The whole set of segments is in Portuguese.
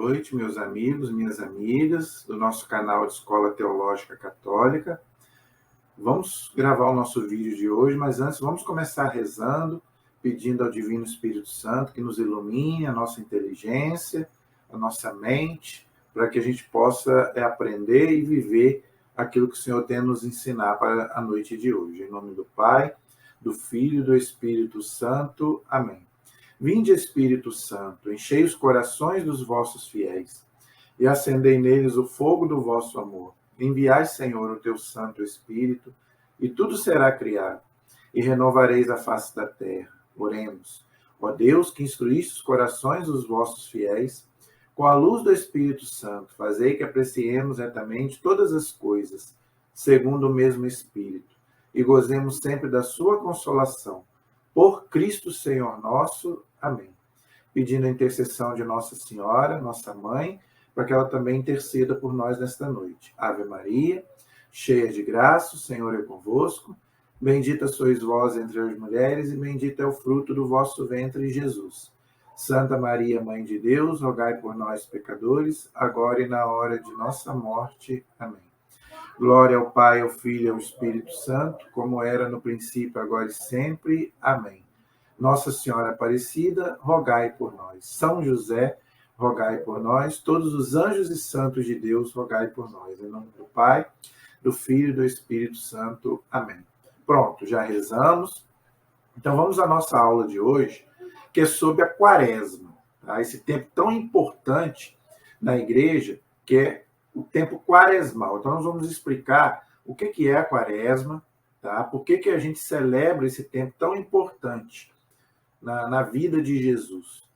noite, meus amigos, minhas amigas, do nosso canal de Escola Teológica Católica. Vamos gravar o nosso vídeo de hoje, mas antes vamos começar rezando, pedindo ao Divino Espírito Santo que nos ilumine a nossa inteligência, a nossa mente, para que a gente possa aprender e viver aquilo que o Senhor tem a nos ensinar para a noite de hoje. Em nome do Pai, do Filho e do Espírito Santo. Amém. Vinde, Espírito Santo, enchei os corações dos vossos fiéis e acendei neles o fogo do vosso amor. Enviai, Senhor, o teu Santo Espírito, e tudo será criado, e renovareis a face da terra. Oremos. Ó Deus, que instruíste os corações dos vossos fiéis, com a luz do Espírito Santo, fazei que apreciemos retamente todas as coisas, segundo o mesmo Espírito, e gozemos sempre da sua consolação. Por Cristo Senhor nosso. Amém. Pedindo a intercessão de Nossa Senhora, nossa Mãe, para que ela também interceda por nós nesta noite. Ave Maria, cheia de graça, o Senhor é convosco. Bendita sois vós entre as mulheres, e bendito é o fruto do vosso ventre, Jesus. Santa Maria, Mãe de Deus, rogai por nós, pecadores, agora e na hora de nossa morte. Amém. Glória ao Pai, ao Filho e ao Espírito Santo, como era no princípio, agora e sempre. Amém. Nossa Senhora Aparecida, rogai por nós. São José, rogai por nós. Todos os anjos e santos de Deus, rogai por nós. Em nome do Pai, do Filho e do Espírito Santo. Amém. Pronto, já rezamos. Então vamos à nossa aula de hoje, que é sobre a Quaresma. Tá? Esse tempo tão importante na igreja, que é o tempo quaresmal. Então nós vamos explicar o que é a Quaresma, tá? Por que a gente celebra esse tempo tão importante na vida de Jesus,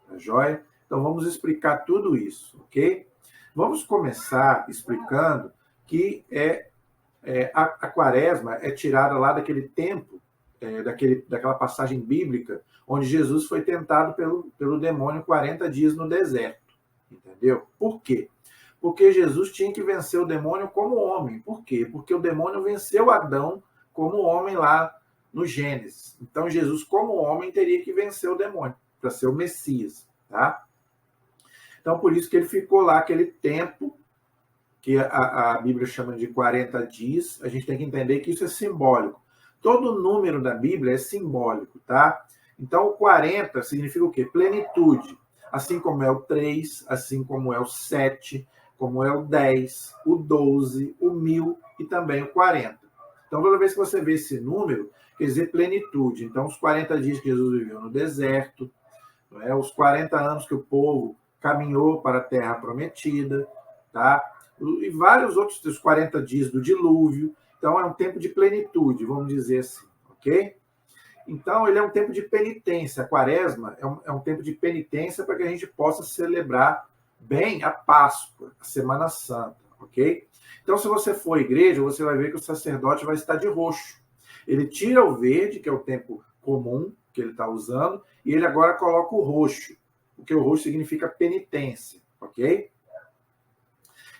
tá joia? Então vamos explicar tudo isso, ok? Vamos começar explicando que a Quaresma é tirada lá daquele tempo, daquela passagem bíblica, onde Jesus foi tentado pelo demônio 40 dias no deserto, entendeu? Por quê? Porque Jesus tinha que vencer o demônio como homem. Por quê? Porque o demônio venceu Adão como homem lá no Gênesis. Então, Jesus, como homem, teria que vencer o demônio para ser o Messias, tá? Então, por isso que ele ficou lá aquele tempo que a Bíblia chama de 40 dias. A gente tem que entender que isso é simbólico. Todo número da Bíblia é simbólico, tá? Então, o 40 significa o quê? Plenitude. Assim como é o 3, assim como é o 7, como é o 10, o 12, o 1000 e também o 40. Então, toda vez que você vê esse número, quer dizer plenitude. Então, os 40 dias que Jesus viveu no deserto, não é? Os 40 anos que o povo caminhou para a terra prometida, tá? E vários outros, os 40 dias do dilúvio. Então, é um tempo de plenitude, vamos dizer assim, ok? Então, ele é um tempo de penitência. A Quaresma é um tempo de penitência para que a gente possa celebrar bem a Páscoa, a Semana Santa, ok? Então, se você for à igreja, você vai ver que o sacerdote vai estar de roxo. Ele tira o verde, que é o tempo comum que ele está usando, e ele agora coloca o roxo, porque o roxo significa penitência, ok?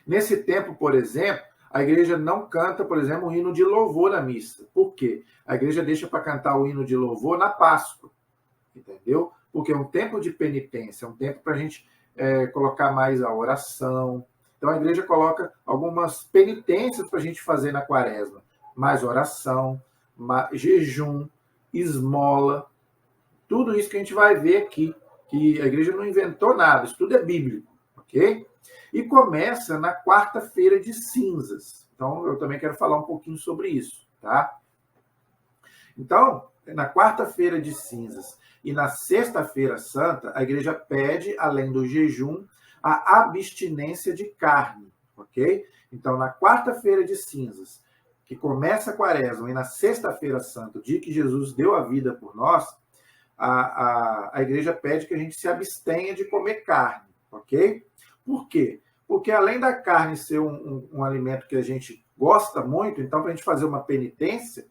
Nesse tempo, por exemplo, a igreja não canta, por exemplo, o hino de louvor na missa. Por quê? A igreja deixa para cantar o hino de louvor na Páscoa, entendeu? Porque é um tempo de penitência, é um tempo para a gente colocar mais a oração. Então a igreja coloca algumas penitências para a gente fazer na Quaresma. Mais oração, jejum, esmola, tudo isso que a gente vai ver aqui, que a igreja não inventou nada, isso tudo é bíblico, ok? E começa na quarta-feira de cinzas. Então, eu também quero falar um pouquinho sobre isso, tá? Então, na quarta-feira de cinzas e na sexta-feira santa, a igreja pede, além do jejum, a abstinência de carne, ok? Então, na quarta-feira de cinzas, que começa a Quaresma, e na sexta-feira santa, o dia que Jesus deu a vida por nós, a igreja pede que a gente se abstenha de comer carne, ok? Por quê? Porque além da carne ser um alimento que a gente gosta muito, então para a gente fazer uma penitência,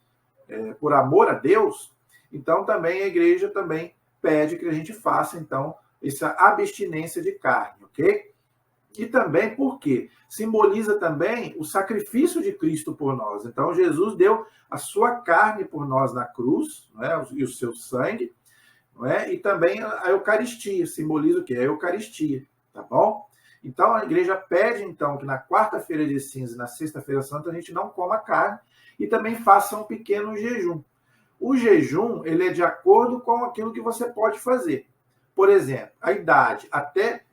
por amor a Deus, então também a igreja também pede que a gente faça, então, essa abstinência de carne, ok? E também, por quê? Simboliza também o sacrifício de Cristo por nós. Então, Jesus deu a sua carne por nós na cruz, não é? E o seu sangue, não é? E também a Eucaristia, simboliza o quê? A Eucaristia, tá bom? Então, a igreja pede, então, que na quarta-feira de cinza e na sexta-feira santa a gente não coma carne e também faça um pequeno jejum. O jejum, ele é de acordo com aquilo que você pode fazer. Por exemplo, a idade, até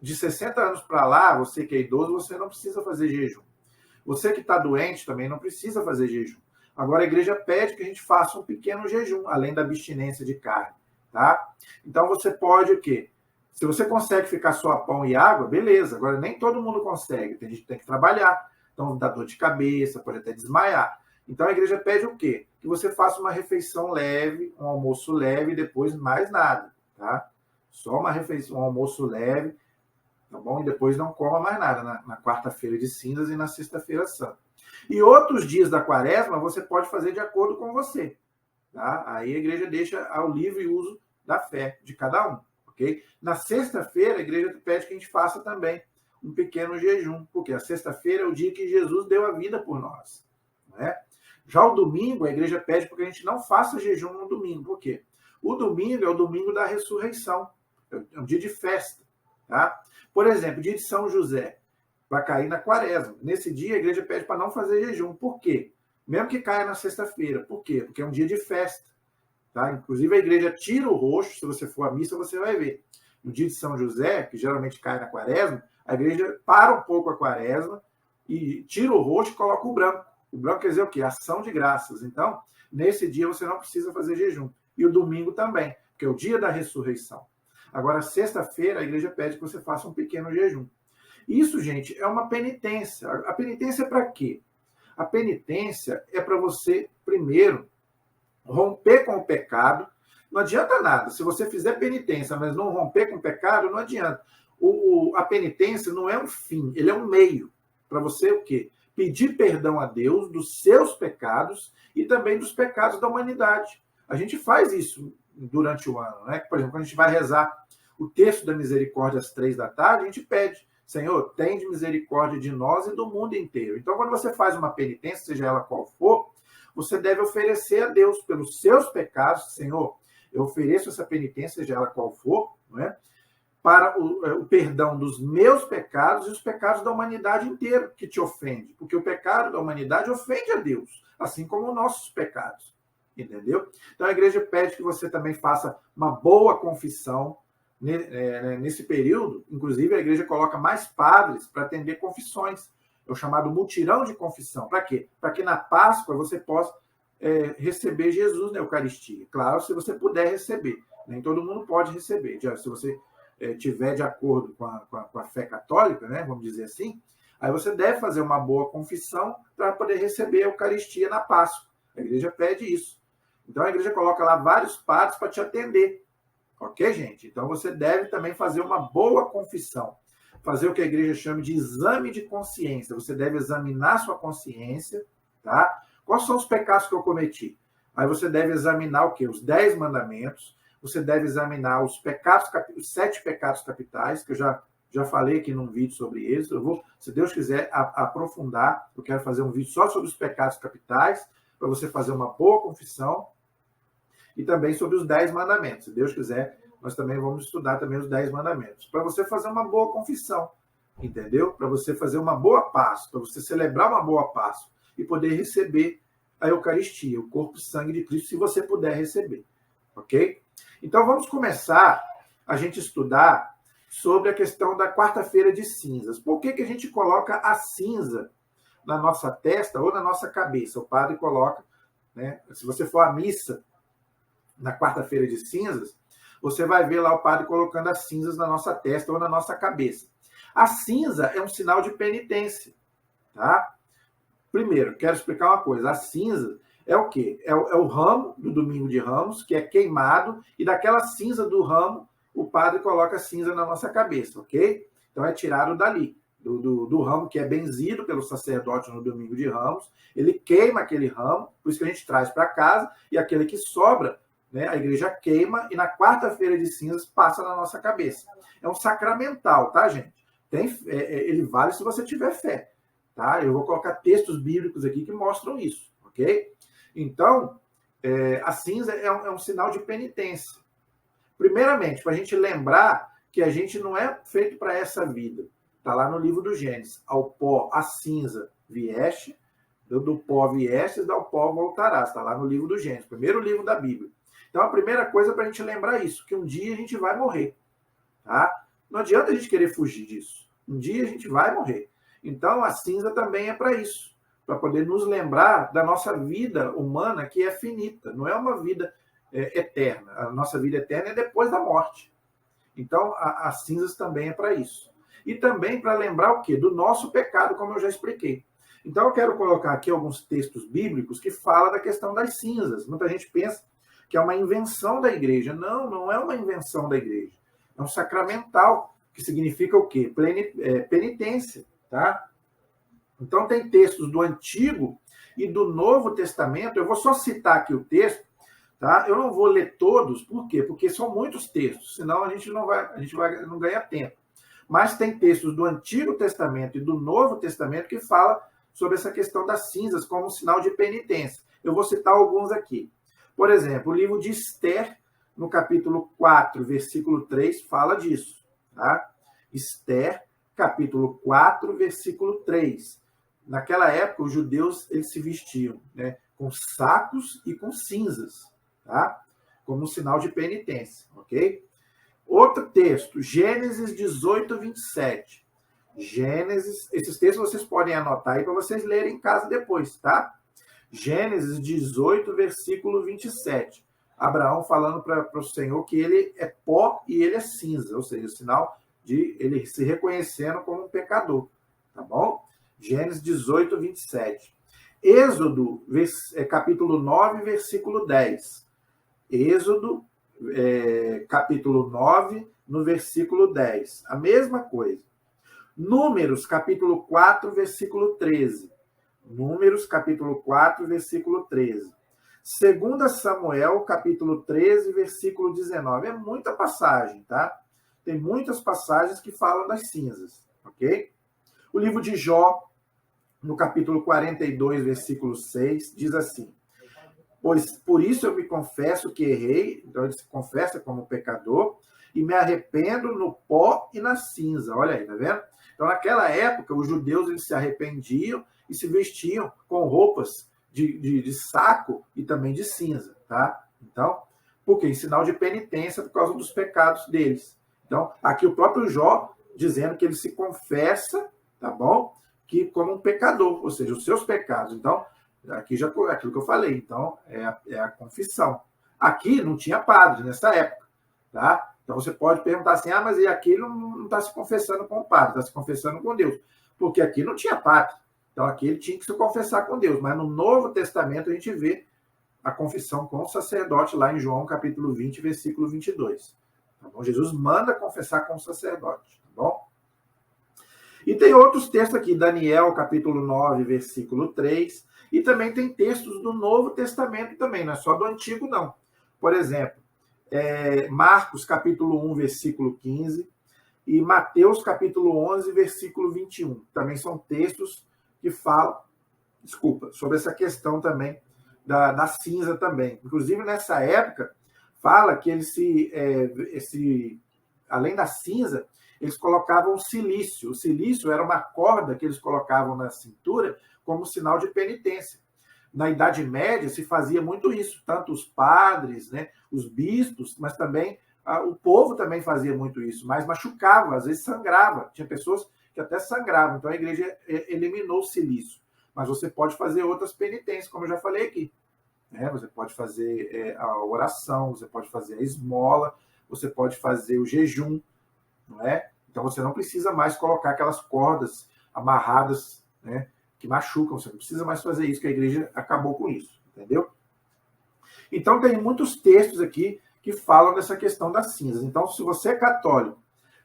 de 60 anos para lá, você que é idoso, você não precisa fazer jejum. Você que está doente também não precisa fazer jejum. Agora, a igreja pede que a gente faça um pequeno jejum, além da abstinência de carne, tá? Então, você pode o quê? Se você consegue ficar só a pão e água, beleza. Agora, nem todo mundo consegue. Tem gente que tem que trabalhar. Então, dá dor de cabeça, pode até desmaiar. Então, a igreja pede o quê? Que você faça uma refeição leve, um almoço leve e depois mais nada, tá? Só uma refeição, um almoço leve, tá bom? E depois não coma mais nada na quarta-feira de cinzas e na sexta-feira santa. E outros dias da quaresma você pode fazer de acordo com você, tá? Aí a igreja deixa ao livre uso da fé de cada um, ok? Na sexta-feira a igreja pede que a gente faça também um pequeno jejum, porque a sexta-feira é o dia que Jesus deu a vida por nós, não é? Já o domingo, a igreja pede para que a gente não faça jejum no domingo. Por quê? O domingo é o domingo da ressurreição. É um dia de festa. Tá? Por exemplo, dia de São José. Vai cair na quaresma. Nesse dia, a igreja pede para não fazer jejum. Por quê? Mesmo que caia na sexta-feira. Por quê? Porque é um dia de festa. Tá? Inclusive, a igreja tira o roxo. Se você for à missa, você vai ver. No dia de São José, que geralmente cai na quaresma, a igreja para um pouco a quaresma e tira o roxo e coloca o branco. O branco quer dizer o quê? Ação de graças. Então, nesse dia você não precisa fazer jejum. E o domingo também, porque é o dia da ressurreição. Agora, sexta-feira, a igreja pede que você faça um pequeno jejum. Isso, gente, é uma penitência. A penitência é para quê? A penitência é para você, primeiro, romper com o pecado. Não adianta nada. Se você fizer penitência, mas não romper com o pecado, não adianta. A penitência não é um fim, ele é um meio. Para você o quê? Pedir perdão a Deus dos seus pecados e também dos pecados da humanidade. A gente faz isso durante o ano, né? Por exemplo, quando a gente vai rezar o texto da misericórdia às 15h, a gente pede, Senhor, tende misericórdia de nós e do mundo inteiro. Então, quando você faz uma penitência, seja ela qual for, você deve oferecer a Deus pelos seus pecados, Senhor, eu ofereço essa penitência, seja ela qual for, não é? Para o perdão dos meus pecados e os pecados da humanidade inteira que te ofende. Porque o pecado da humanidade ofende a Deus, assim como os nossos pecados. Entendeu? Então a igreja pede que você também faça uma boa confissão nesse período. Inclusive a igreja coloca mais padres para atender confissões. É o chamado mutirão de confissão. Para quê? Para que na Páscoa você possa receber Jesus na Eucaristia. Claro, se você puder receber. Nem todo mundo pode receber. Se você tiver de acordo com a fé católica, né, vamos dizer assim, aí você deve fazer uma boa confissão para poder receber a Eucaristia na Páscoa. A igreja pede isso. Então a igreja coloca lá vários padres para te atender. Ok, gente? Então você deve também fazer uma boa confissão. Fazer o que a igreja chama de exame de consciência. Você deve examinar sua consciência, tá? Quais são os pecados que eu cometi? Aí você deve examinar o quê? Os 10 mandamentos. Você deve examinar os 7 pecados capitais, que eu já falei aqui num vídeo sobre eles. Eu vou, se Deus quiser aprofundar, eu quero fazer um vídeo só sobre os pecados capitais, para você fazer uma boa confissão, e também sobre os 10 mandamentos. Se Deus quiser, nós também vamos estudar também os 10 mandamentos. Para você fazer uma boa confissão, entendeu? Para você fazer uma boa Páscoa, para você celebrar uma boa Páscoa e poder receber a Eucaristia, o corpo e sangue de Cristo, se você puder receber. Ok? Então, vamos começar a gente estudar sobre a questão da quarta-feira de cinzas. Por que a gente coloca a cinza na nossa testa ou na nossa cabeça? O padre coloca, né? Se você for à missa na quarta-feira de cinzas, você vai ver lá o padre colocando as cinzas na nossa testa ou na nossa cabeça. A cinza é um sinal de penitência, tá? Primeiro, quero explicar uma coisa. A cinza é o quê? É o ramo do domingo de Ramos, que é queimado, e daquela cinza do ramo, o padre coloca a cinza na nossa cabeça, ok? Então é tirado dali, do ramo que é benzido pelo sacerdote no domingo de Ramos, ele queima aquele ramo, por isso que a gente traz para casa, e aquele que sobra, né, a igreja queima, e na quarta-feira de cinzas passa na nossa cabeça. É um sacramental, tá, gente? Ele vale se você tiver fé, tá? Eu vou colocar textos bíblicos aqui que mostram isso, ok? Então, a cinza é um sinal de penitência. Primeiramente, para a gente lembrar que a gente não é feito para essa vida. Está lá no livro do Gênesis. Ao pó, a cinza vieste, do pó viestes, ao pó voltarás. Está lá no livro do Gênesis, primeiro livro da Bíblia. Então, a primeira coisa para a gente lembrar isso, que um dia a gente vai morrer. Tá? Não adianta a gente querer fugir disso. Um dia a gente vai morrer. Então, a cinza também é para isso, para poder nos lembrar da nossa vida humana, que é finita, não é uma vida eterna. A nossa vida eterna é depois da morte. Então, as cinzas também é para isso. E também para lembrar o quê? Do nosso pecado, como eu já expliquei. Então, eu quero colocar aqui alguns textos bíblicos que falam da questão das cinzas. Muita gente pensa que é uma invenção da igreja. Não, não é uma invenção da igreja. É um sacramental, que significa o quê? Penitência, tá? Então, tem textos do Antigo e do Novo Testamento. Eu vou só citar aqui o texto, tá? Eu não vou ler todos, por quê? Porque são muitos textos, senão a gente não ganha tempo. Mas tem textos do Antigo Testamento e do Novo Testamento que falam sobre essa questão das cinzas como sinal de penitência. Eu vou citar alguns aqui. Por exemplo, o livro de Esther, no capítulo 4, versículo 3, fala disso. Tá? Esther, capítulo 4, versículo 3. Naquela época, os judeus eles se vestiam, né, com sacos e com cinzas, tá? Como um sinal de penitência, ok? Outro texto, Gênesis 18, 27. Gênesis, esses textos vocês podem anotar aí para vocês lerem em casa depois, tá? Gênesis 18, versículo 27. Abraão falando para o Senhor que ele é pó e ele é cinza, ou seja, o sinal de ele se reconhecendo como um pecador, tá bom? Gênesis 18, 27. Êxodo, capítulo 9, versículo 10. Êxodo, capítulo 9, no versículo 10. A mesma coisa. Números, capítulo 4, versículo 13. Números, capítulo 4, versículo 13. 2 Samuel, capítulo 13, versículo 19. É muita passagem, tá? Tem muitas passagens que falam das cinzas, ok? O livro de Jó, no capítulo 42, versículo 6, diz assim: pois por isso eu me confesso que errei, então ele se confessa como pecador, e me arrependo no pó e na cinza. Olha aí, tá vendo? Então, naquela época, os judeus eles se arrependiam e se vestiam com roupas de saco e também de cinza, tá? Então, por quê? Em sinal de penitência por causa dos pecados deles. Então, aqui o próprio Jó dizendo que ele se confessa, tá bom? Que como um pecador, ou seja, os seus pecados. Então, aqui já é aquilo que eu falei. Então, é a confissão. Aqui não tinha padre nessa época, tá? Então, você pode perguntar assim, mas e aqui não está se confessando com o padre, está se confessando com Deus. Porque aqui não tinha padre. Então, aqui ele tinha que se confessar com Deus. Mas no Novo Testamento a gente vê a confissão com o sacerdote lá em João, capítulo 20, versículo 22. Tá bom? Jesus manda confessar com o sacerdote, tá bom? E tem outros textos aqui, Daniel, capítulo 9, versículo 3, e também tem textos do Novo Testamento também, não é só do Antigo, não. Por exemplo, Marcos, capítulo 1, versículo 15, e Mateus, capítulo 11, versículo 21. Também são textos que falam, sobre essa questão também da cinza também. Inclusive, nessa época, fala que eles além da cinza, eles colocavam silício. O silício era uma corda que eles colocavam na cintura como sinal de penitência. Na Idade Média se fazia muito isso, tanto os padres, né, os bispos, mas também o povo também fazia muito isso, mas machucava, às vezes sangrava. Tinha pessoas que até sangravam, então a igreja eliminou o silício. Mas você pode fazer outras penitências, como eu já falei aqui. Você pode fazer a oração, você pode fazer a esmola, você pode fazer o jejum, não é? Então você não precisa mais colocar aquelas cordas amarradas, né, que machucam. Você não precisa mais fazer isso, que a igreja acabou com isso, entendeu? Então tem muitos textos aqui que falam dessa questão das cinzas. Então, se você é católico,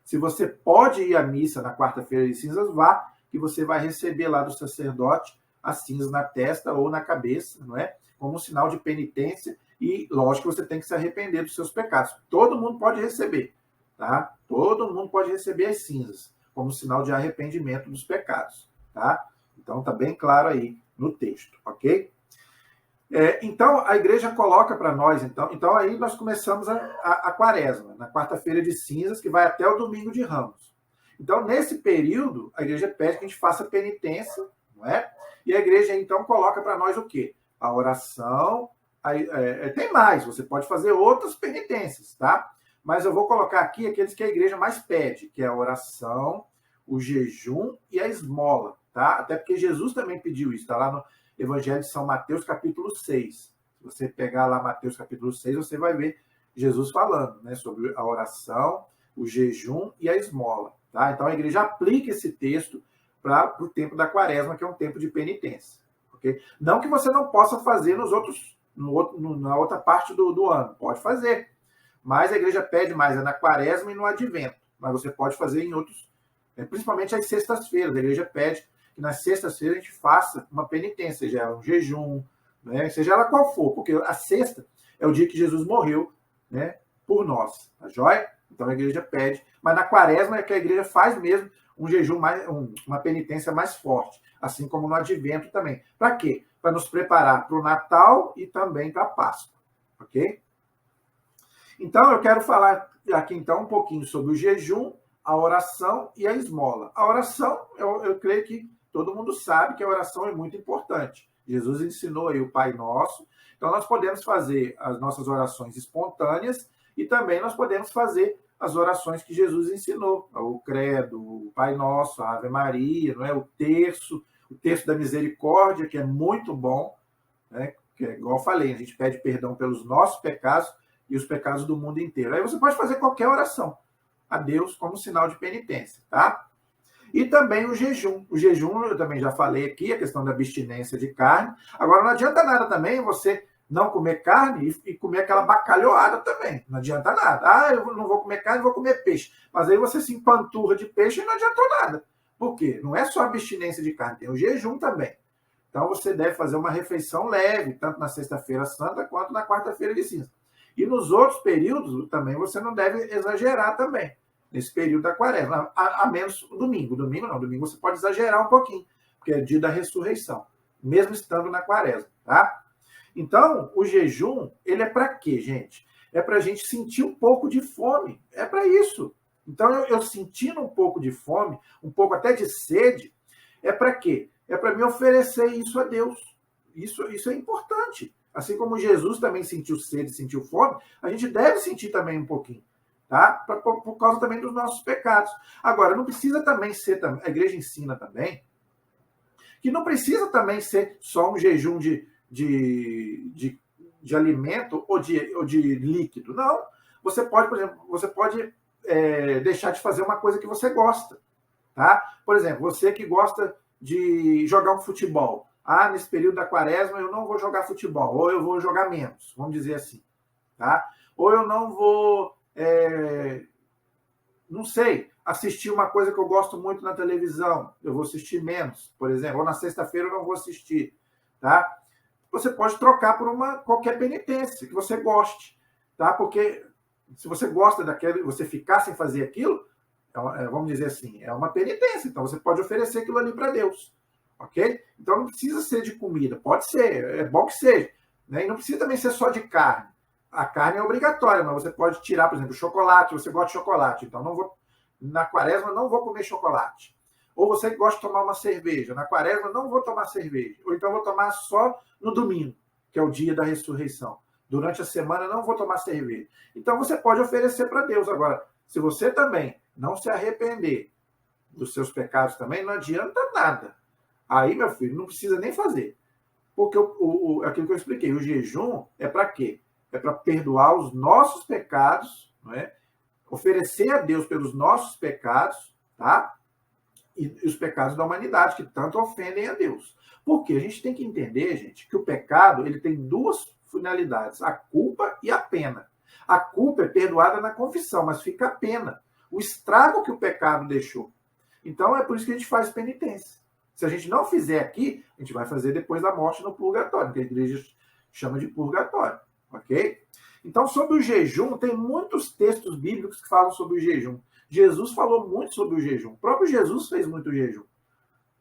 se você pode ir à missa na quarta-feira de cinzas, vá, que você vai receber lá do sacerdote as cinzas na testa ou na cabeça, não é? Como um sinal de penitência, e lógico que você tem que se arrepender dos seus pecados. Todo mundo pode receber, tá? Todo mundo pode receber as cinzas, como sinal de arrependimento dos pecados, tá? Então tá bem claro aí no texto, ok? Então a igreja coloca para nós, então aí nós começamos a quaresma, na quarta-feira de cinzas, que vai até o domingo de Ramos. Então, nesse período, a igreja pede que a gente faça penitência, não é? E a igreja, então, coloca para nós o quê? A oração. Tem mais, você pode fazer outras penitências, tá? Mas eu vou colocar aqui aqueles que a igreja mais pede, que é a oração, o jejum e a esmola, tá? Até porque Jesus também pediu isso, está lá no Evangelho de São Mateus, capítulo 6. Se você pegar lá Mateus, capítulo 6, você vai ver Jesus falando, né, sobre a oração, o jejum e a esmola, tá? Então a igreja aplica esse texto para o tempo da quaresma, que é um tempo de penitência, ok? Não que você não possa fazer na outra parte do ano, pode fazer, mas a igreja pede mais na quaresma e no advento, mas você pode fazer em outros, principalmente às sextas-feiras. A igreja pede que nas sextas-feiras a gente faça uma penitência, seja ela um jejum, né, seja ela qual for, porque a sexta é o dia que Jesus morreu, né, por nós, tá joia? Então a igreja pede, mas na quaresma é que a igreja faz mesmo um jejum uma penitência mais forte, assim como no advento também. Para quê? Para nos preparar para o Natal e também para a Páscoa, ok? Então eu quero falar aqui então um pouquinho sobre o jejum, a oração e a esmola. A oração, eu creio que todo mundo sabe que a oração é muito importante. Jesus ensinou aí o Pai Nosso, então nós podemos fazer as nossas orações espontâneas e também nós podemos fazer as orações que Jesus ensinou, o Credo, o Pai Nosso, a Ave Maria, não é? O terço da misericórdia, que é muito bom, né? Que é, igual eu falei, a gente pede perdão pelos nossos pecados e os pecados do mundo inteiro. Aí você pode fazer qualquer oração a Deus como sinal de penitência, tá? E também o jejum. O jejum, eu também já falei aqui, a questão da abstinência de carne. Agora, não adianta nada também você não comer carne e comer aquela bacalhoada também. Não adianta nada. Ah, eu não vou comer carne, vou comer peixe. Mas aí você se empanturra de peixe e não adiantou nada. Por quê? Não é só abstinência de carne, tem o jejum também. Então você deve fazer uma refeição leve, tanto na sexta-feira santa quanto na quarta-feira de cinza. E nos outros períodos também você não deve exagerar também, nesse período da quaresma, a menos o domingo. Domingo não, domingo você pode exagerar um pouquinho, porque é dia da ressurreição, mesmo estando na quaresma, tá? Então, o jejum, ele é para quê, gente? É para a gente sentir um pouco de fome, é para isso. Então, eu sentindo um pouco de fome, um pouco até de sede, é para quê? É para me oferecer isso a Deus. Isso é importante. Assim como Jesus também sentiu sede, sentiu fome, a gente deve sentir também um pouquinho, tá? Por causa também dos nossos pecados. Agora, não precisa também ser, a igreja ensina também, que não precisa também ser só um jejum de alimento ou de líquido. Não. Você pode, por exemplo, deixar de fazer uma coisa que você gosta, tá? Por exemplo, você que gosta de jogar um futebol. Ah, nesse período da quaresma eu não vou jogar futebol, ou eu vou jogar menos, vamos dizer assim, tá? Ou eu não vou, não sei, assistir uma coisa que eu gosto muito na televisão, eu vou assistir menos, por exemplo, ou na sexta-feira eu não vou assistir, tá? Você pode trocar por qualquer penitência que você goste, tá? Porque se você gosta daquele, você ficar sem fazer aquilo, vamos dizer assim, é uma penitência, então você pode oferecer aquilo ali para Deus. Ok? Então não precisa ser de comida, pode ser, é bom que seja, né? E não precisa também ser só de carne. A carne é obrigatória, mas você pode tirar, por exemplo, chocolate, você gosta de chocolate, então na quaresma não vou comer chocolate. Ou você gosta de tomar uma cerveja, na quaresma não vou tomar cerveja. Ou então vou tomar só no domingo, que é o dia da ressurreição. Durante a semana não vou tomar cerveja. Então você pode oferecer para Deus. Agora, se você também não se arrepender dos seus pecados também, não adianta nada. Aí, meu filho, não precisa nem fazer. Porque aquilo que eu expliquei, o jejum é para quê? É para perdoar os nossos pecados, não é? Oferecer a Deus pelos nossos pecados, tá? E os pecados da humanidade, que tanto ofendem a Deus. Porque a gente tem que entender, gente, que o pecado ele tem duas finalidades, a culpa e a pena. A culpa é perdoada na confissão, mas fica a pena. O estrago que o pecado deixou. Então, é por isso que a gente faz penitência. Se a gente não fizer aqui, a gente vai fazer depois da morte no purgatório, que a igreja chama de purgatório, ok? Então, sobre o jejum, tem muitos textos bíblicos que falam sobre o jejum. Jesus falou muito sobre o jejum. O próprio Jesus fez muito jejum.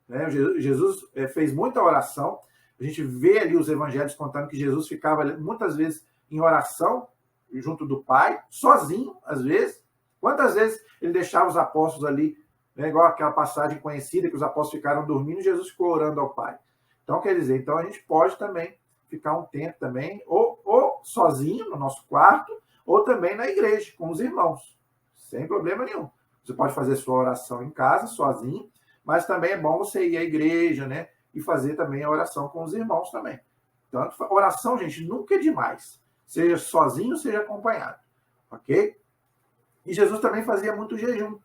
Né? Jesus fez muita oração. A gente vê ali os evangelhos contando que Jesus ficava muitas vezes em oração junto do Pai, sozinho, às vezes. Quantas vezes ele deixava os apóstolos ali É igual aquela passagem conhecida que os apóstolos ficaram dormindo e Jesus ficou orando ao Pai. Então, quer dizer, então a gente pode também ficar um tempo também, ou sozinho no nosso quarto, ou também na igreja, com os irmãos, sem problema nenhum. Você pode fazer sua oração em casa, sozinho, mas também é bom você ir à igreja, né? E fazer também a oração com os irmãos também. Então, oração, gente, nunca é demais. Seja sozinho, seja acompanhado. Ok? E Jesus também fazia muito jejum.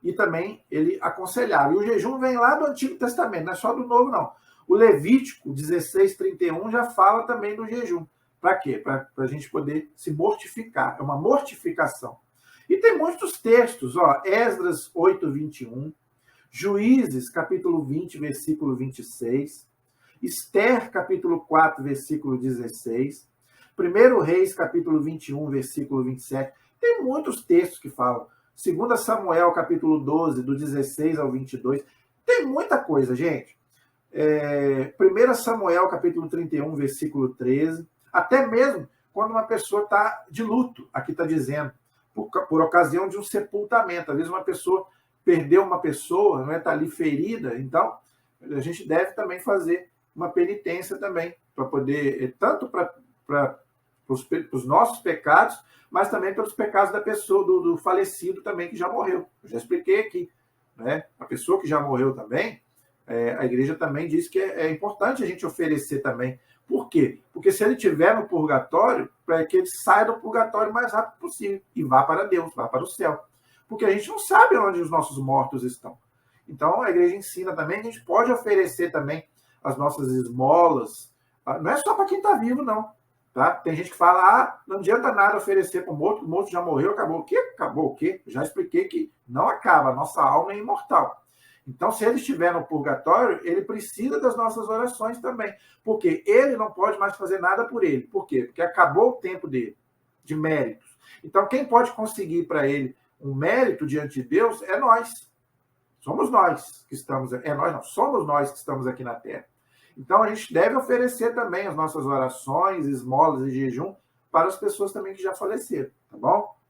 E também ele aconselhava. E o jejum vem lá do Antigo Testamento, não é só do Novo, não. O Levítico 16:31 já fala também do jejum. Para quê? Para a gente poder se mortificar. É uma mortificação. E tem muitos textos, ó, Esdras 8:21, Juízes, capítulo 20, versículo 26, Esther, capítulo 4, versículo 16, 1 Reis, capítulo 21, versículo 27. Tem muitos textos que falam. 2 Samuel, capítulo 12, do 16 ao 22. Tem muita coisa, gente. 1 Samuel, capítulo 31, versículo 13. Até mesmo quando uma pessoa está de luto, aqui está dizendo, por ocasião de um sepultamento. Às vezes uma pessoa perdeu uma pessoa, não é? Está ali ferida. Então, a gente deve também fazer uma penitência também, para poder, tanto para os nossos pecados, mas também pelos pecados da pessoa, do falecido também, que já morreu. Eu já expliquei aqui. Né? A pessoa que já morreu também, a igreja também diz que é importante a gente oferecer também. Por quê? Porque se ele estiver no purgatório, para que ele saia do purgatório o mais rápido possível e vá para Deus, vá para o céu. Porque a gente não sabe onde os nossos mortos estão. Então, a igreja ensina também, a gente pode oferecer também as nossas esmolas. Não é só para quem está vivo, não. Tá? Tem gente que fala, não adianta nada oferecer para o morto já morreu, acabou o quê? Acabou o quê? Já expliquei que não acaba, a nossa alma é imortal. Então, se ele estiver no purgatório, ele precisa das nossas orações também, porque ele não pode mais fazer nada por ele. Por quê? Porque acabou o tempo dele, de méritos. Então, quem pode conseguir para ele um mérito diante de Deus é nós. Somos nós que estamos, somos nós que estamos aqui na Terra. Então, a gente deve oferecer também as nossas orações, esmolas e jejum para as pessoas também que já faleceram, tá bom?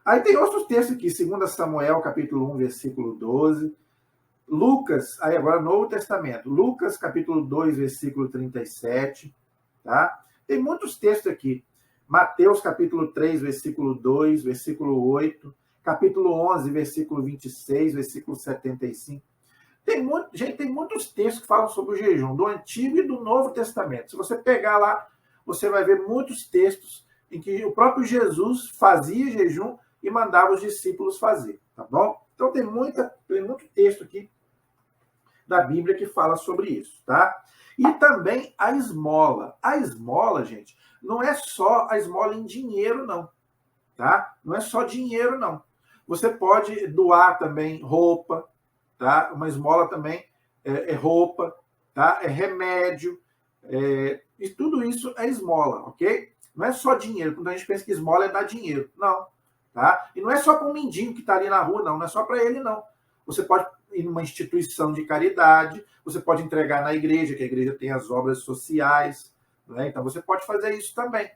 Aí tem outros textos aqui, 2 Samuel, capítulo 1, versículo 12. Lucas, aí agora Novo Testamento. Lucas, capítulo 2, versículo 37. Tá? Tem muitos textos aqui. Mateus, capítulo 3, versículo 2, versículo 8. Capítulo 11, versículo 26, versículo 75. Gente, tem muitos textos que falam sobre o jejum, do Antigo e do Novo Testamento. Se você pegar lá, você vai ver muitos textos em que o próprio Jesus fazia jejum e mandava os discípulos fazer, tá bom? Então tem muito texto aqui da Bíblia que fala sobre isso, tá? E também a esmola. A esmola, gente, não é só a esmola em dinheiro, não, tá? Não é só dinheiro, não. Você pode doar também roupa, tá? Uma esmola também é roupa, tá? É remédio, e tudo isso é esmola, ok? Não é só dinheiro. Quando a gente pensa que esmola é dar dinheiro, não. Tá? E não é só para um mendigo que está ali na rua, não é só para ele, não. Você pode ir numa instituição de caridade, você pode entregar na igreja, que a igreja tem as obras sociais, né? Então você pode fazer isso também,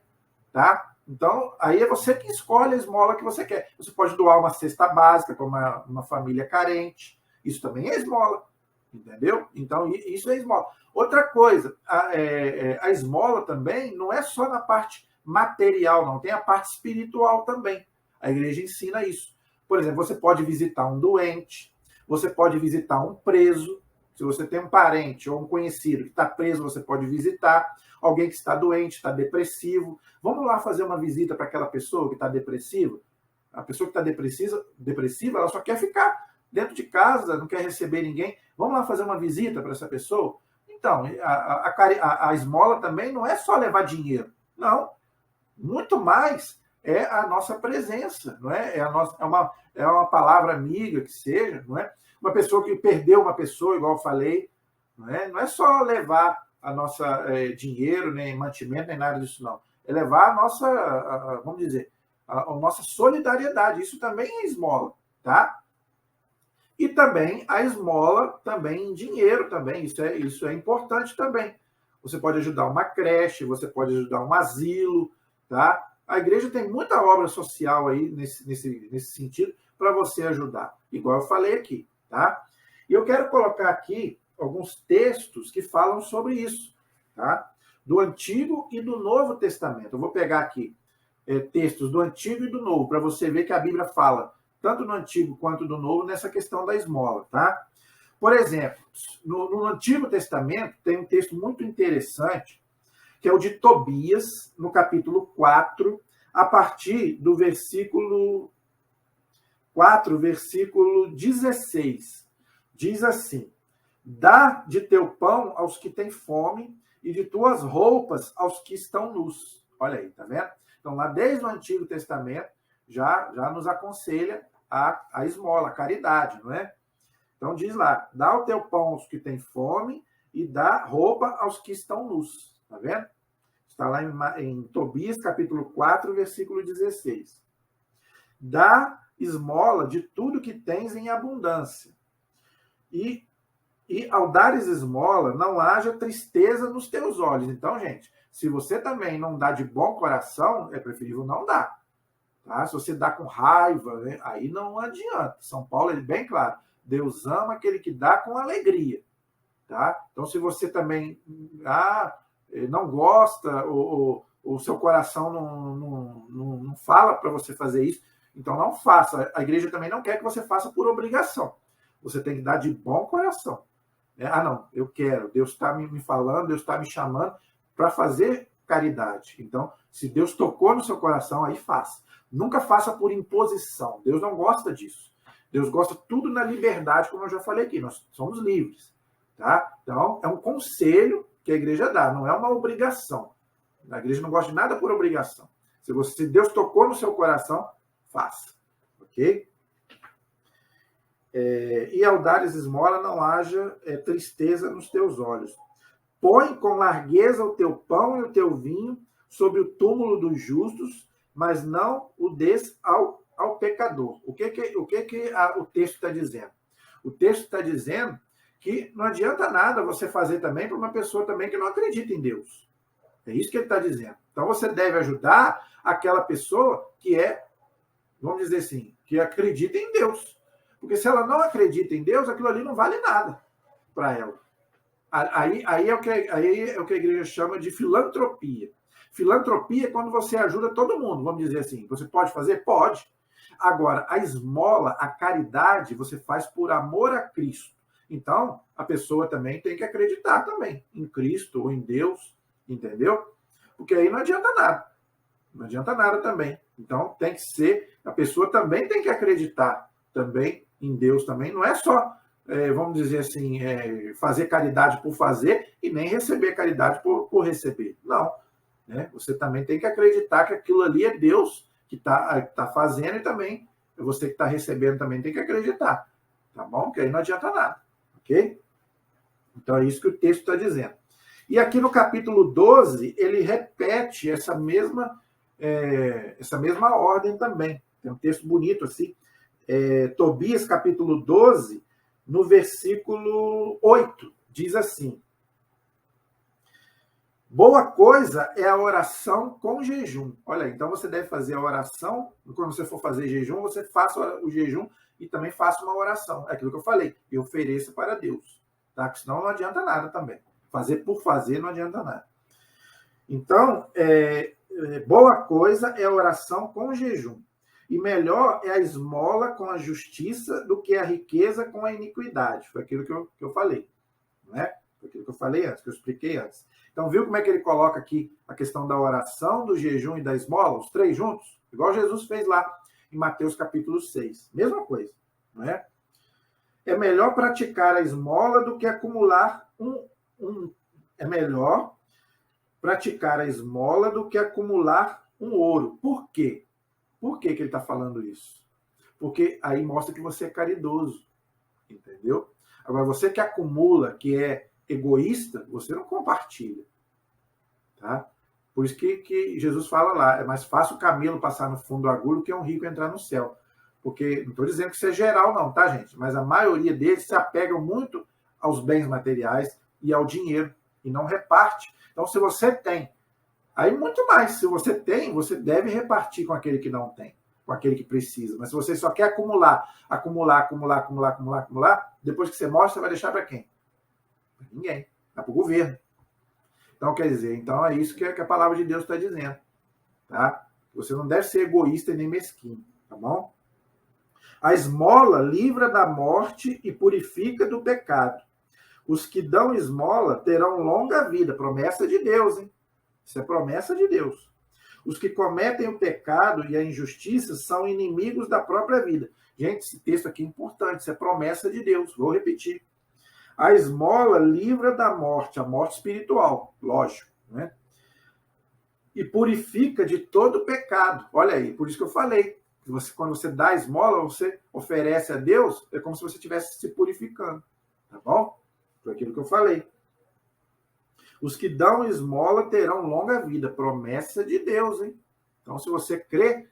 tá? Então, aí é você que escolhe a esmola que você quer. Você pode doar uma cesta básica para uma família carente, isso também é esmola, entendeu? Então, isso é esmola. Outra coisa, a esmola também não é só na parte material, não, tem a parte espiritual também. A igreja ensina isso. Por exemplo, você pode visitar um doente, você pode visitar um preso. Se você tem um parente ou um conhecido que está preso, você pode visitar. Alguém que está doente, está depressivo. Vamos lá fazer uma visita para aquela pessoa que está depressiva? A pessoa que está depressiva, ela só quer ficar dentro de casa, não quer receber ninguém. Vamos lá fazer uma visita para essa pessoa? Então, a esmola também não é só levar dinheiro. Não. Muito mais é a nossa presença, não é? É uma palavra amiga que seja, não é? Uma pessoa que perdeu uma pessoa, igual eu falei, não é? Não é só levar a nossa dinheiro, nem mantimento, nem nada disso, não. É levar a nossa, vamos dizer, a nossa solidariedade. Isso também é esmola, tá? E também a esmola também em dinheiro também. Isso é importante também. Você pode ajudar uma creche, você pode ajudar um asilo, tá? A igreja tem muita obra social aí nesse sentido para você ajudar. igual eu falei aqui, tá? E eu quero colocar aqui alguns textos que falam sobre isso, tá? Do Antigo e do Novo Testamento. Eu vou pegar aqui textos do Antigo e do Novo, para você ver que a Bíblia fala, tanto no Antigo quanto no Novo, nessa questão da esmola, tá? Por exemplo, no Antigo Testamento tem um texto muito interessante, que é o de Tobias, no capítulo 4, a partir do versículo 4, versículo 16. Diz assim: dá de teu pão aos que têm fome e de tuas roupas aos que estão nus. Olha aí, tá vendo? Então, lá desde o Antigo Testamento, já nos aconselha a esmola, a caridade, não é? Então, diz lá, dá o teu pão aos que têm fome e dá roupa aos que estão nus. Tá vendo? Está lá em Tobias, capítulo 4, versículo 16. Dá esmola de tudo que tens em abundância. E ao dares esmola, não haja tristeza nos teus olhos. Então, gente, se você também não dá de bom coração, é preferível não dar. Tá? Se você dá com raiva, né, aí não adianta. São Paulo é bem claro. Deus ama aquele que dá com alegria. Tá? Então, se você também não gosta, ou o seu coração não fala para você fazer isso, então não faça. A igreja também não quer que você faça por obrigação. Você tem que dar de bom coração. Não, eu quero. Deus está me falando, Deus está me chamando para fazer caridade. Então, se Deus tocou no seu coração, aí faça. Nunca faça por imposição. Deus não gosta disso. Deus gosta tudo na liberdade, como eu já falei aqui. Nós somos livres. Tá? Então, é um conselho que a igreja dá, não é uma obrigação. A igreja não gosta de nada por obrigação. Se Deus tocou no seu coração, faça. Ok? E ao dares esmola, não haja tristeza nos teus olhos. Põe com largueza o teu pão e o teu vinho sobre o túmulo dos justos, mas não o des ao pecador. O que o texto está dizendo? O texto está dizendo que não adianta nada você fazer também para uma pessoa também que não acredita em Deus. É isso que ele está dizendo. Então você deve ajudar aquela pessoa que vamos dizer assim, que acredita em Deus. Porque se ela não acredita em Deus, aquilo ali não vale nada para ela. Aí é o que a igreja chama de filantropia. Filantropia é quando você ajuda todo mundo, vamos dizer assim. Você pode fazer? Pode. Agora, a esmola, a caridade, você faz por amor a Cristo. Então, a pessoa também tem que acreditar também em Cristo ou em Deus, entendeu? Porque aí não adianta nada. Não adianta nada também. Então, tem que ser, a pessoa também tem que acreditar também em Deus também. Não é só, vamos dizer assim, fazer caridade por fazer e nem receber caridade por receber. Não. Né? Você também tem que acreditar que aquilo ali é Deus que tá fazendo e também você que está recebendo também tem que acreditar. Tá bom? Porque aí não adianta nada. Ok? Então é isso que o texto está dizendo. E aqui no capítulo 12, ele repete essa mesma ordem também. Tem um texto bonito assim. Tobias, capítulo 12, no versículo 8, diz assim: boa coisa é a oração com jejum. Olha, então você deve fazer a oração, quando você for fazer jejum, você faça o jejum e também faça uma oração. É aquilo que eu falei, e ofereça para Deus. Tá? Porque senão não adianta nada também. Fazer por fazer não adianta nada. Então, boa coisa é a oração com jejum. E melhor é a esmola com a justiça do que a riqueza com a iniquidade. Foi aquilo que eu falei. Né? Foi aquilo que eu falei antes, que eu expliquei antes. Então, viu como é que ele coloca aqui a questão da oração, do jejum e da esmola? Os três juntos? Igual Jesus fez lá em Mateus capítulo 6. Mesma coisa. Não é? É melhor praticar a esmola do que acumular É melhor praticar a esmola do que acumular um ouro. Por quê? Por que ele está falando isso? Porque aí mostra que você é caridoso. Entendeu? Agora, você que acumula, que é egoísta, você não compartilha. Tá? Por isso que Jesus fala lá, é mais fácil o camelo passar no fundo do agulho que um rico entrar no céu. Porque, não estou dizendo que isso é geral não, tá, gente? Mas a maioria deles se apegam muito aos bens materiais e ao dinheiro, e não reparte. Então, se você tem, aí muito mais, se você tem, você deve repartir com aquele que não tem. com aquele que precisa. Mas se você só quer acumular, depois que você morre, você vai deixar para quem? Para ninguém. Para o governo. Então, quer dizer, então é isso que a palavra de Deus está dizendo. Tá? Você não deve ser egoísta nem mesquinho. Tá bom? A esmola livra da morte e purifica do pecado. Os que dão esmola terão longa vida. Promessa de Deus, hein? Isso é promessa de Deus. Os que cometem o pecado e a injustiça são inimigos da própria vida. Gente, esse texto aqui é importante. Isso é promessa de Deus. Vou repetir. A esmola livra da morte, a morte espiritual, lógico, né? E purifica de todo pecado. Olha aí, por isso que eu falei. Quando você dá esmola, você oferece a Deus, é como se você estivesse se purificando. Tá bom? Foi aquilo que eu falei. Os que dão esmola terão longa vida. Promessa de Deus, hein? Então, se você crê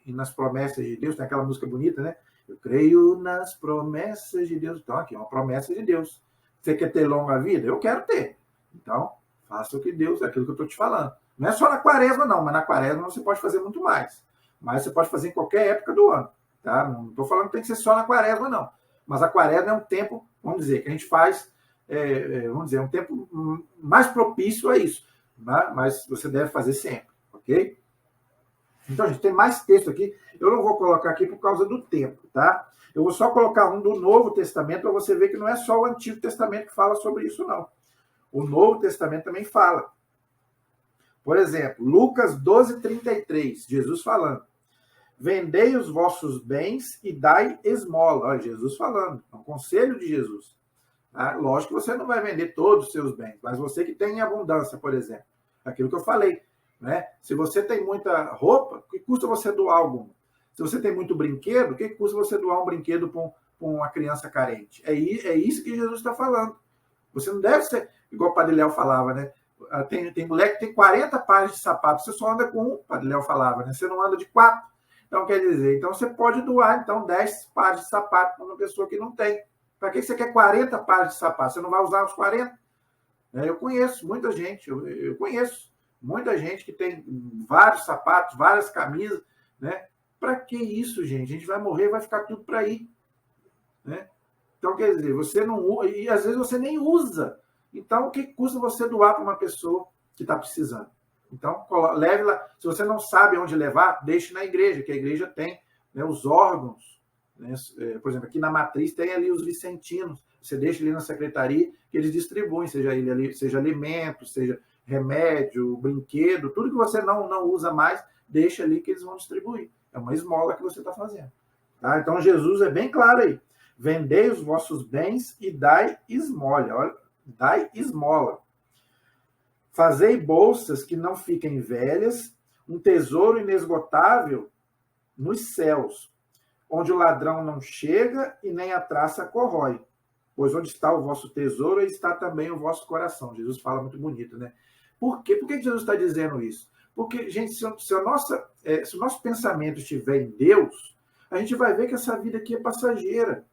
nas promessas de Deus, tem aquela música bonita, né? Eu creio nas promessas de Deus. Então, aqui é uma promessa de Deus. Você quer ter longa vida? Eu quero ter. Então, faça o que Deus, aquilo que eu estou te falando. Não é só na quaresma, não, mas na quaresma você pode fazer muito mais. Mas você pode fazer em qualquer época do ano. Tá? Não estou falando que tem que ser só na quaresma, não. Mas a quaresma é um tempo, vamos dizer, que a gente faz, vamos dizer, um tempo mais propício a isso. Né? Mas você deve fazer sempre, ok? Então, gente, tem mais texto aqui. Eu não vou colocar aqui por causa do tempo, tá? Eu vou só colocar um do Novo Testamento para você ver que não é só o Antigo Testamento que fala sobre isso, não. O Novo Testamento também fala. Por exemplo, Lucas 12:33, Jesus falando. Vendei os vossos bens e dai esmola. Olha, Jesus falando. É um conselho de Jesus. Tá? Lógico que você não vai vender todos os seus bens, mas você que tem em abundância, por exemplo. Aquilo que eu falei. Né? Se você tem muita roupa, o que custa você doar alguma? Se você tem muito brinquedo, o que custa você doar um brinquedo para uma criança carente? É isso que Jesus está falando. Você não deve ser, igual o Padre Léo falava, né? Tem mulher que tem 40 pares de sapatos, você só anda com um, o Padre Léo falava, né? Você não anda de 4. Então, quer dizer, então você pode doar então 10 pares de sapato para uma pessoa que não tem. Para que você quer 40 pares de sapato? Você não vai usar os 40? Eu conheço muita gente, eu conheço muita gente que tem vários sapatos, várias camisas, né? Para que isso, gente? A gente vai morrer, vai ficar tudo para aí. Né? Então, quer dizer, você não... E às vezes você nem usa. Então, o que custa você doar para uma pessoa que está precisando? Então, leve lá. Se você não sabe onde levar, deixe na igreja, que a igreja tem, né, os órgãos. Né? Por exemplo, aqui na Matriz tem ali os vicentinos. Você deixa ali na secretaria que eles distribuem, seja alimento, seja remédio, brinquedo, tudo que você não usa mais, deixa ali que eles vão distribuir. É uma esmola que você está fazendo. Tá? Então, Jesus é bem claro aí. Vendei os vossos bens e dai esmola. Olha, dai esmola. Fazei bolsas que não fiquem velhas, um tesouro inesgotável nos céus, onde o ladrão não chega e nem a traça corrói. Pois onde está o vosso tesouro, aí está também o vosso coração. Jesus fala muito bonito, né? Por quê? Por que Jesus está dizendo isso? Porque, gente, se o nosso pensamento estiver em Deus, a gente vai ver que essa vida aqui é passageira.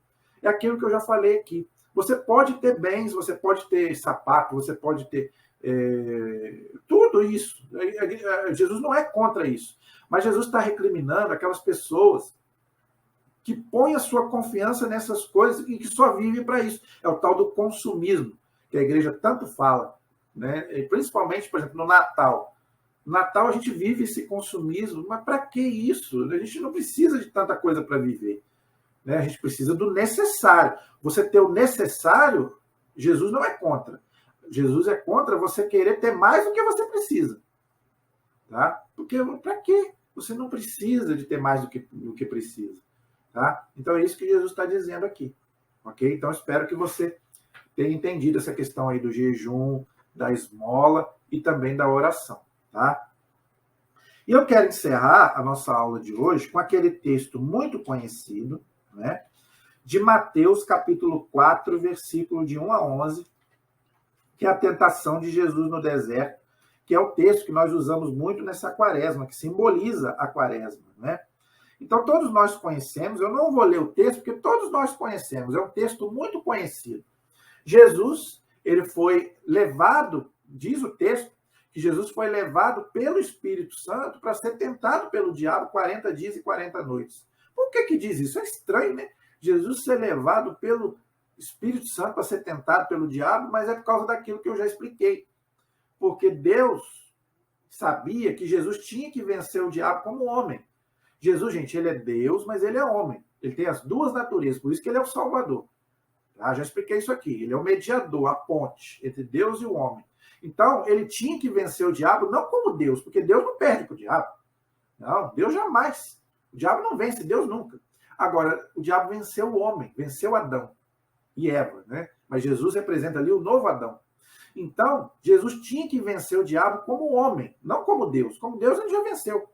É aquilo que eu já falei aqui. Você pode ter bens, você pode ter sapato, você pode ter tudo isso. Jesus não é contra isso. Mas Jesus está recriminando aquelas pessoas que põem a sua confiança nessas coisas e que só vivem para isso. É o tal do consumismo, que a igreja tanto fala. Né? E principalmente, por exemplo, no Natal. No Natal a gente vive esse consumismo, mas para que isso? A gente não precisa de tanta coisa para viver. Né? A gente precisa do necessário. Você ter o necessário, Jesus não é contra. Jesus é contra você querer ter mais do que você precisa. Tá? Porque para quê? Você não precisa de ter mais do que precisa. Tá? Então é isso que Jesus está dizendo aqui. Ok? Então espero que você tenha entendido essa questão aí do jejum, da esmola e também da oração. Tá? E eu quero encerrar a nossa aula de hoje com aquele texto muito conhecido, né, de Mateus capítulo 4, versículo de 1 a 11, que é a tentação de Jesus no deserto, que é o texto que nós usamos muito nessa quaresma, que simboliza a quaresma. Né? Então, todos nós conhecemos, eu não vou ler o texto, porque todos nós conhecemos, é um texto muito conhecido. Jesus, ele foi levado, diz o texto, que Jesus foi levado pelo Espírito Santo para ser tentado pelo diabo 40 dias e 40 noites. Por que diz isso? É estranho, né? Jesus ser levado pelo Espírito Santo para ser tentado pelo diabo, mas é por causa daquilo que eu já expliquei. Porque Deus sabia que Jesus tinha que vencer o diabo como homem. Jesus, gente, ele é Deus, mas ele é homem. Ele tem as duas naturezas, por isso que ele é o Salvador. Tá? Já expliquei isso aqui. Ele é o mediador, a ponte entre Deus e o homem. Então, ele tinha que vencer o diabo não como Deus, porque Deus não perde para o diabo. Não, Deus jamais. O diabo não vence, Deus nunca. Agora, o diabo venceu o homem, venceu Adão e Eva, né? Mas Jesus representa ali o novo Adão. Então, Jesus tinha que vencer o diabo como homem, não como Deus. Como Deus, ele já venceu,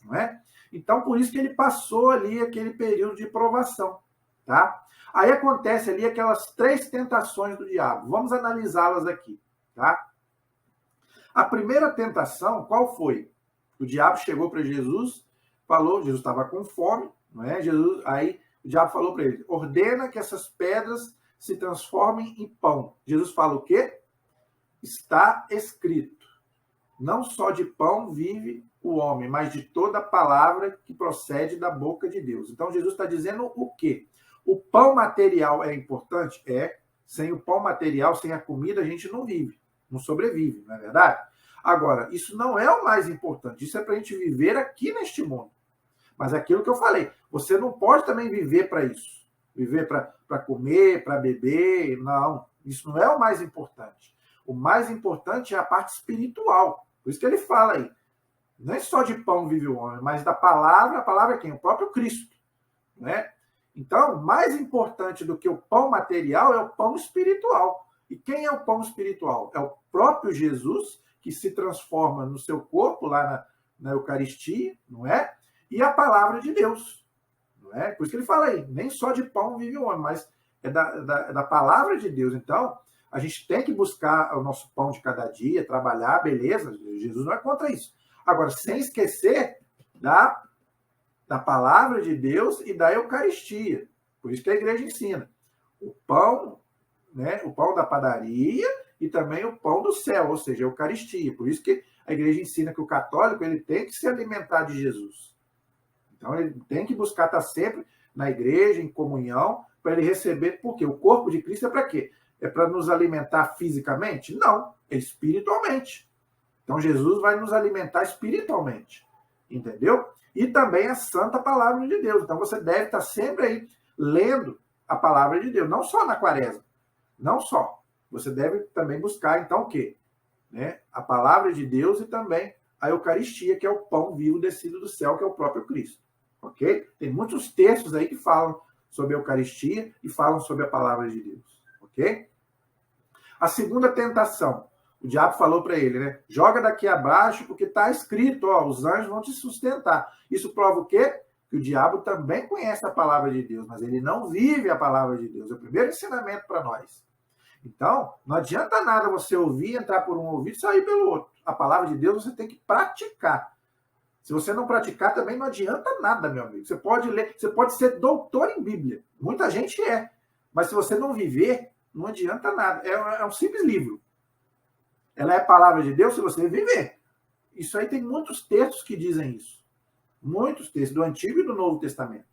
não é? Então, por isso que ele passou ali aquele período de provação, tá? Aí acontece ali aquelas 3 tentações do diabo. Vamos analisá-las aqui, tá? A primeira tentação, qual foi? O diabo chegou para Jesus, falou, Jesus estava com fome, não é? Aí o diabo falou para ele, ordena que essas pedras se transformem em pão. Jesus fala o quê? Está escrito, não só de pão vive o homem, mas de toda palavra que procede da boca de Deus. Então, Jesus está dizendo o quê? O pão material é importante? É. Sem o pão material, sem a comida, a gente não vive, não sobrevive, não é verdade? Agora, isso não é o mais importante, isso é para a gente viver aqui neste mundo. Mas aquilo que eu falei, você não pode também viver para isso. Viver para comer, para beber, não. Isso não é o mais importante. O mais importante é a parte espiritual. Por isso que ele fala aí. Não é só de pão vive o homem, mas da palavra. A palavra é quem? O próprio Cristo. Né? Então, mais importante do que o pão material é o pão espiritual. E quem é o pão espiritual? É o próprio Jesus, que se transforma no seu corpo, lá na Eucaristia, não é? E a palavra de Deus. Não é? Por isso que ele fala aí, nem só de pão vive o homem, mas é da palavra de Deus. Então, a gente tem que buscar o nosso pão de cada dia, trabalhar, beleza, Jesus não é contra isso. Agora, sem esquecer da palavra de Deus e da Eucaristia. Por isso que a igreja ensina. O pão, né, o pão da padaria e também o pão do céu, ou seja, a Eucaristia. Por isso que a igreja ensina que o católico ele tem que se alimentar de Jesus. Então, ele tem que buscar estar sempre na igreja, em comunhão, para ele receber, porque o corpo de Cristo é para quê? É para nos alimentar fisicamente? Não, é espiritualmente. Então, Jesus vai nos alimentar espiritualmente, entendeu? E também a santa palavra de Deus. Então, você deve estar sempre aí lendo a palavra de Deus, não só na quaresma, não só. Você deve também buscar, então, o quê? Né? A palavra de Deus e também a Eucaristia, que é o pão vivo descido do céu, que é o próprio Cristo. Ok? Tem muitos textos aí que falam sobre a Eucaristia e falam sobre a palavra de Deus. Ok? A segunda tentação, o diabo falou para ele, né? Joga daqui abaixo, porque está escrito, ó, os anjos vão te sustentar. Isso prova o quê? Que o diabo também conhece a palavra de Deus, mas ele não vive a palavra de Deus. É o primeiro ensinamento para nós. Então, não adianta nada você ouvir, entrar por um ouvido e sair pelo outro. A palavra de Deus você tem que praticar. Se você não praticar, também não adianta nada, meu amigo. Você pode ler, você pode ser doutor em Bíblia. Muita gente é. Mas se você não viver, não adianta nada. É um simples livro. Ela é a palavra de Deus se você viver. Isso aí tem muitos textos que dizem isso. Muitos textos, do Antigo e do Novo Testamento.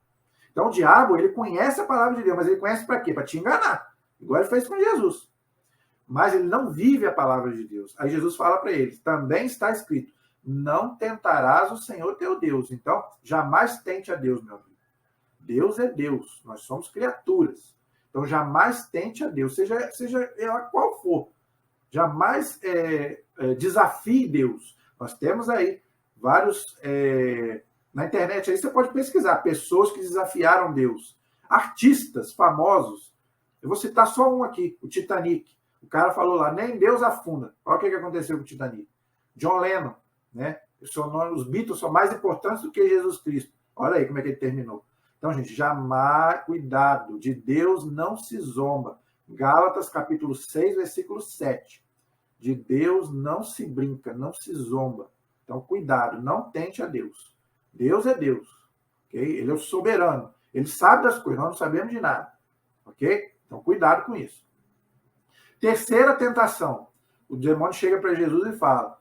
Então o diabo, ele conhece a palavra de Deus, mas ele conhece para quê? Para te enganar. Igual ele fez com Jesus. Mas ele não vive a palavra de Deus. Aí Jesus fala para ele, também está escrito, não tentarás o Senhor teu Deus. Então, jamais tente a Deus, meu amigo. Deus é Deus, nós somos criaturas. Então, jamais tente a Deus, seja ela qual for. Jamais desafie Deus. Nós temos aí vários... na internet aí você pode pesquisar pessoas que desafiaram Deus. Artistas famosos. Eu vou citar só um aqui, o Titanic. O cara falou lá, nem Deus afunda. Olha o que aconteceu com o Titanic. John Lennon, né? Os Beatles são mais importantes do que Jesus Cristo. Olha aí como é que ele terminou. Então, gente, jamais, cuidado, de Deus não se zomba. Gálatas, capítulo 6, versículo 7. De Deus não se brinca, não se zomba. Então, cuidado, não tente a Deus. Deus é Deus, ok? Ele é o soberano. Ele sabe das coisas, nós não sabemos de nada, ok? Então, cuidado com isso. Terceira tentação. O demônio chega para Jesus e fala,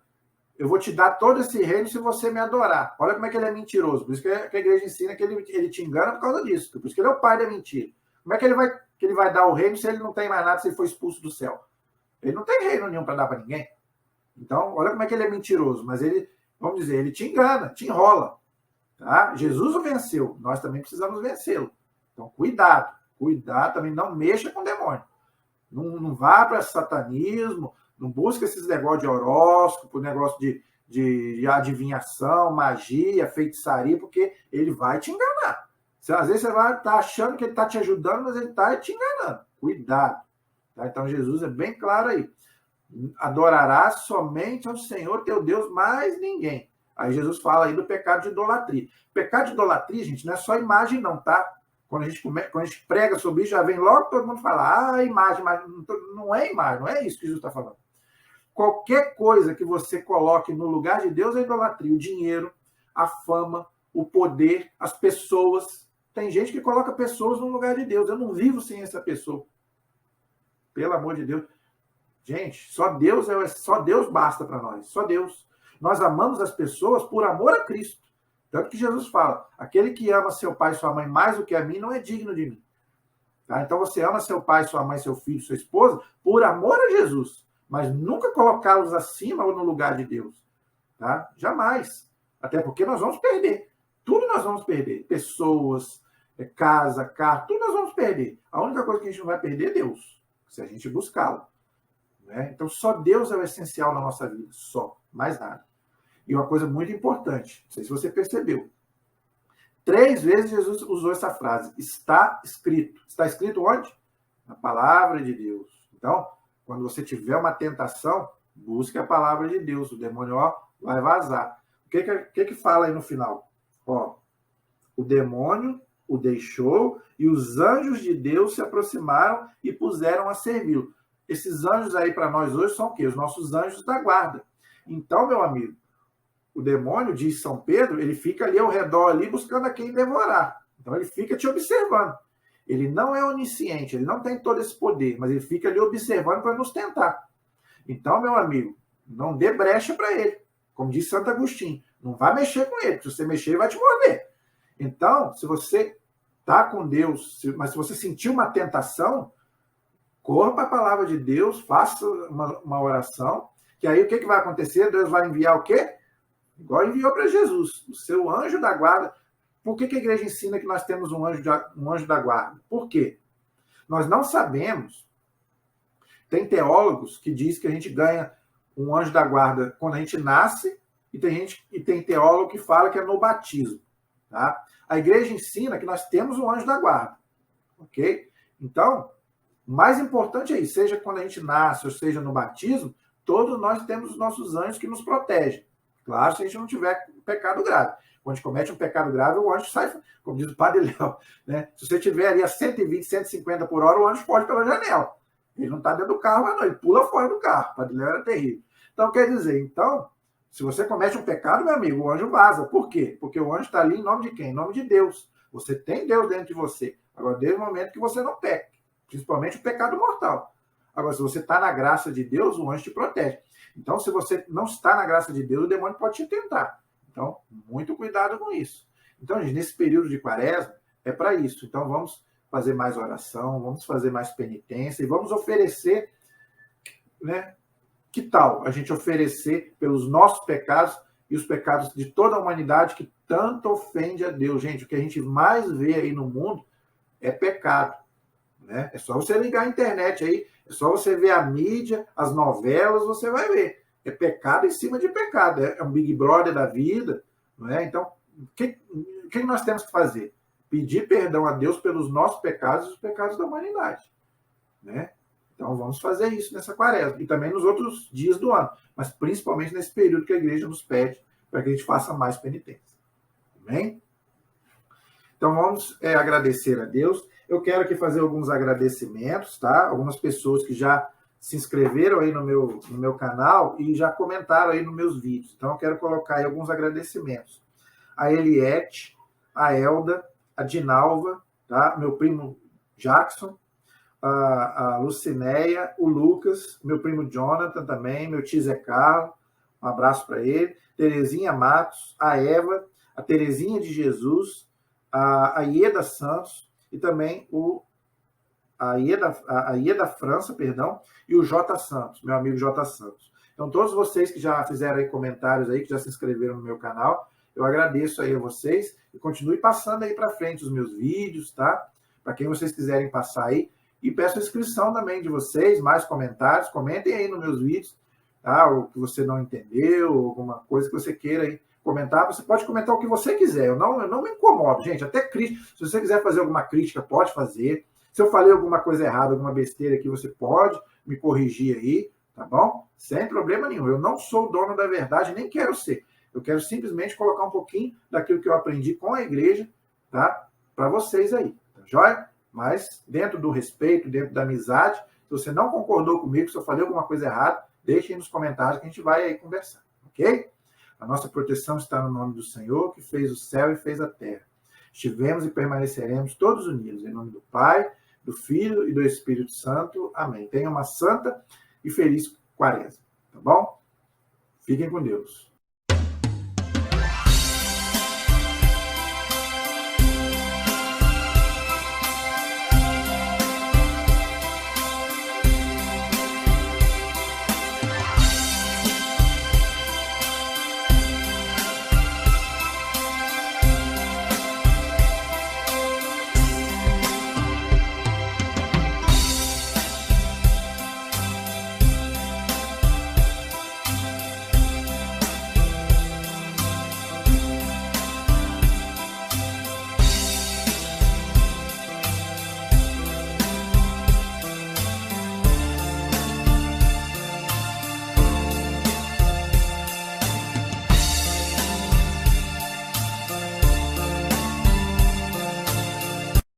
eu vou te dar todo esse reino se você me adorar. Olha como é que ele é mentiroso. Por isso que a igreja ensina que ele te engana por causa disso. Por isso que ele é o pai da mentira. Como é que ele vai dar o reino se ele não tem mais nada, se ele foi expulso do céu? Ele não tem reino nenhum para dar para ninguém. Então, olha como é que ele é mentiroso. Mas ele, vamos dizer, ele te engana, te enrola. Tá? Jesus o venceu. Nós também precisamos vencê-lo. Então, cuidado. Cuidado também. Não mexa com o demônio. Não vá para satanismo. Não busca esses negócios de horóscopo, negócio de adivinhação, magia, feitiçaria, porque ele vai te enganar. Às vezes você vai estar achando que ele está te ajudando, mas ele está te enganando. Cuidado. Tá? Então, Jesus é bem claro aí. Adorarás somente ao Senhor teu Deus, mais ninguém. Aí Jesus fala aí do pecado de idolatria. Pecado de idolatria, gente, não é só imagem não, tá? Quando a gente prega sobre isso, já vem logo todo mundo falar, imagem, não é imagem, não é isso que Jesus está falando. Qualquer coisa que você coloque no lugar de Deus é idolatria. O dinheiro, a fama, o poder, as pessoas. Tem gente que coloca pessoas no lugar de Deus. Eu não vivo sem essa pessoa. Pelo amor de Deus. Gente, só Deus basta para nós. Só Deus. Nós amamos as pessoas por amor a Cristo. Tanto que Jesus fala, aquele que ama seu pai e sua mãe mais do que a mim não é digno de mim. Tá? Então você ama seu pai, sua mãe, seu filho, sua esposa por amor a Jesus. Mas nunca colocá-los acima ou no lugar de Deus. Tá? Jamais. Até porque nós vamos perder. Tudo nós vamos perder. Pessoas, casa, carro, tudo nós vamos perder. A única coisa que a gente não vai perder é Deus, se a gente buscá-lo. Né? Então só Deus é o essencial na nossa vida. Só. Mais nada. E uma coisa muito importante, não sei se você percebeu. 3 vezes Jesus usou essa frase. Está escrito. Está escrito onde? Na palavra de Deus. Então, quando você tiver uma tentação, busque a palavra de Deus. O demônio vai vazar. O que fala aí no final? O demônio o deixou e os anjos de Deus se aproximaram e puseram a servi-lo. Esses anjos aí para nós hoje são o quê? Os nossos anjos da guarda. Então, meu amigo, o demônio, diz São Pedro, ele fica ali ao redor ali buscando a quem devorar. Então ele fica te observando. Ele não é onisciente, ele não tem todo esse poder, mas ele fica ali observando para nos tentar. Então, meu amigo, não dê brecha para ele. Como diz Santo Agostinho, não vá mexer com ele, porque se você mexer, ele vai te morder. Então, se você está com Deus, mas se você sentir uma tentação, corra para a palavra de Deus, faça uma oração, que aí o que vai acontecer? Deus vai enviar o quê? Igual enviou para Jesus, o seu anjo da guarda. Por que a igreja ensina que nós temos um anjo da guarda? Por quê? Nós não sabemos. Tem teólogos que dizem que a gente ganha um anjo da guarda quando a gente nasce, e tem teólogo que fala que é no batismo. Tá? A igreja ensina que nós temos um anjo da guarda. Ok? Então, o mais importante é isso, seja quando a gente nasce, ou seja no batismo, todos nós temos os nossos anjos que nos protegem. Claro, se a gente não tiver pecado grave. Quando a gente comete um pecado grave, o anjo sai, como diz o Padre Léo, né? Se você estiver ali a 120, 150 por hora, o anjo pode pela janela. Ele não está dentro do carro, mas não, ele pula fora do carro. O Padre Léo era terrível. Então, quer dizer, se você comete um pecado, meu amigo, o anjo vaza. Por quê? Porque o anjo está ali em nome de quem? Em nome de Deus. Você tem Deus dentro de você. Agora, desde o momento que você não peca, principalmente o pecado mortal. Agora, se você está na graça de Deus, o anjo te protege. Então, se você não está na graça de Deus, o demônio pode te tentar. Então, muito cuidado com isso. Então, gente, nesse período de quaresma, é para isso. Então, vamos fazer mais oração, vamos fazer mais penitência e vamos oferecer, né? Que tal a gente oferecer pelos nossos pecados e os pecados de toda a humanidade que tanto ofende a Deus? Gente, o que a gente mais vê aí no mundo é pecado. Né? É só você ligar a internet aí, é só você ver a mídia, as novelas, você vai ver. É pecado em cima de pecado. É um Big Brother da vida. Não é? Então, o que nós temos que fazer? Pedir perdão a Deus pelos nossos pecados e os pecados da humanidade. Né? Então, vamos fazer isso nessa quaresma. E também nos outros dias do ano. Mas principalmente nesse período que a igreja nos pede para que a gente faça mais penitência. Amém? Então, vamos agradecer a Deus. Eu quero aqui fazer alguns agradecimentos, tá? Algumas pessoas que já se inscreveram aí no meu canal e já comentaram aí nos meus vídeos. Então, eu quero colocar aí alguns agradecimentos. A Eliette, a Elda, a Dinalva, tá? Meu primo Jackson, a Lucinéia, o Lucas, meu primo Jonathan também, meu tio Zé Carlos, Um abraço para ele. Terezinha Matos, a Eva, a Terezinha de Jesus, a Ieda Santos e também a Ieda França, perdão, e o J Santos, meu amigo J Santos. Então, todos vocês que já fizeram aí comentários aí, que já se inscreveram no meu canal, eu agradeço aí a vocês e continue passando aí para frente os meus vídeos, tá? Para quem vocês quiserem passar aí. E peço a inscrição também de vocês, mais comentários, comentem aí nos meus vídeos, tá? O que você não entendeu, alguma coisa que você queira aí comentar. Você pode comentar o que você quiser, eu não me incomodo, gente, até crítica. Se você quiser fazer alguma crítica, pode fazer. Se eu falei alguma coisa errada, alguma besteira aqui, você pode me corrigir aí, tá bom? Sem problema nenhum. Eu não sou o dono da verdade, nem quero ser. Eu quero simplesmente colocar um pouquinho daquilo que eu aprendi com a igreja, tá? Para vocês aí, tá joia? Mas dentro do respeito, dentro da amizade, se você não concordou comigo, se eu falei alguma coisa errada, deixe aí nos comentários que a gente vai aí conversar, ok? A nossa proteção está no nome do Senhor, que fez o céu e fez a terra. Estivemos e permaneceremos todos unidos, em nome do Pai, do Filho e do Espírito Santo. Amém. Tenha uma santa e feliz quaresma, tá bom? Fiquem com Deus.